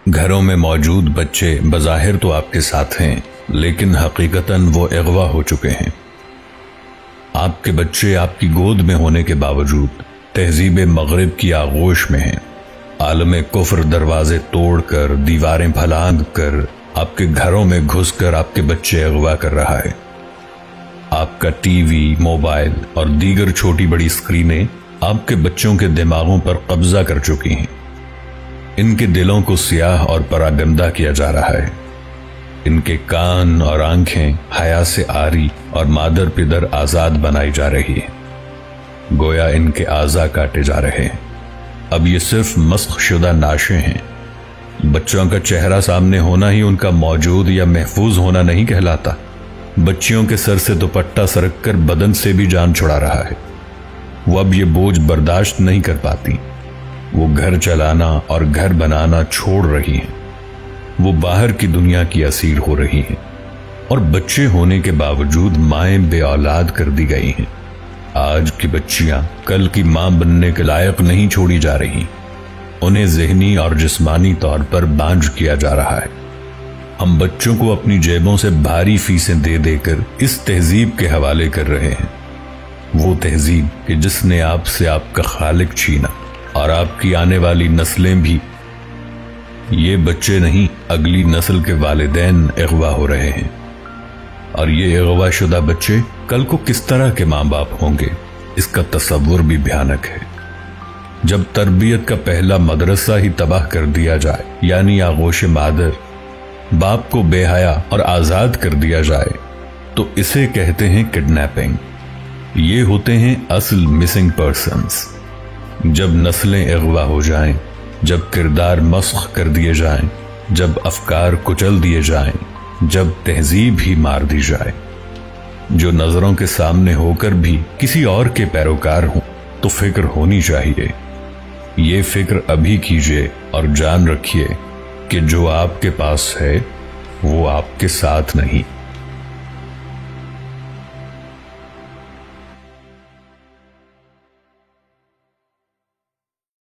گھروں میں موجود بچے بظاہر تو آپ کے ساتھ ہیں، لیکن حقیقتاً وہ اغوا ہو چکے ہیں۔ آپ کے بچے آپ کی گود میں ہونے کے باوجود تہذیب مغرب کی آغوش میں ہیں۔ عالم کفر دروازے توڑ کر، دیواریں پھلانگ کر، آپ کے گھروں میں گھس کر آپ کے بچے اغوا کر رہا ہے۔ آپ کا ٹی وی، موبائل اور دیگر چھوٹی بڑی اسکرینیں آپ کے بچوں کے دماغوں پر قبضہ کر چکی ہیں۔ ان کے دلوں کو سیاہ اور پراگندہ کیا جا رہا ہے۔ ان کے کان اور آنکھیں حیا سے عاری اور مادر پدر آزاد بنائی جا رہی ہیں، گویا ان کے اعضاء کاٹے جا رہے ہیں۔ اب یہ صرف مسخ شدہ نعشیں ہیں۔ بچوں کا چہرہ سامنے ہونا ہی ان کا موجود یا محفوظ ہونا نہیں کہلاتا۔ بچیوں کے سر سے دوپٹہ سرک کر بدن سے بھی جان چھڑا رہا ہے۔ وہ اب یہ بوجھ برداشت نہیں کر پاتی۔ وہ گھر چلانا اور گھر بنانا چھوڑ رہی ہیں۔ وہ باہر کی دنیا کی اسیر ہو رہی ہیں، اور بچے ہونے کے باوجود مائیں بے اولاد کر دی گئی ہیں۔ آج کی بچیاں کل کی ماں بننے کے لائق نہیں چھوڑی جا رہی، انہیں ذہنی اور جسمانی طور پر بانجھ کیا جا رہا ہے۔ ہم بچوں کو اپنی جیبوں سے بھاری فیسیں دے دے کر اس تہذیب کے حوالے کر رہے ہیں، وہ تہذیب کہ جس نے آپ سے آپ کا خالق چھینا، اور آپ کی آنے والی نسلیں بھی۔ یہ بچے نہیں، اگلی نسل کے والدین اغوا ہو رہے ہیں، اور یہ اغوا شدہ بچے کل کو کس طرح کے ماں باپ ہوں گے، اس کا تصور بھی بھیانک ہے۔ جب تربیت کا پہلا مدرسہ ہی تباہ کر دیا جائے، یعنی آغوش مادر، باپ کو بے حیا اور آزاد کر دیا جائے، تو اسے کہتے ہیں کڈنیپنگ۔ یہ ہوتے ہیں اصل مسنگ پرسنز۔ جب نسلیں اغوا ہو جائیں، جب کردار مسخ کر دیے جائیں، جب افکار کچل دیے جائیں، جب تہذیب ہی مار دی جائے، جو نظروں کے سامنے ہو کر بھی کسی اور کے پیروکار ہوں، تو فکر ہونی چاہیے۔ یہ فکر ابھی کیجئے اور جان رکھیے کہ جو آپ کے پاس ہے وہ آپ کے ساتھ نہیں۔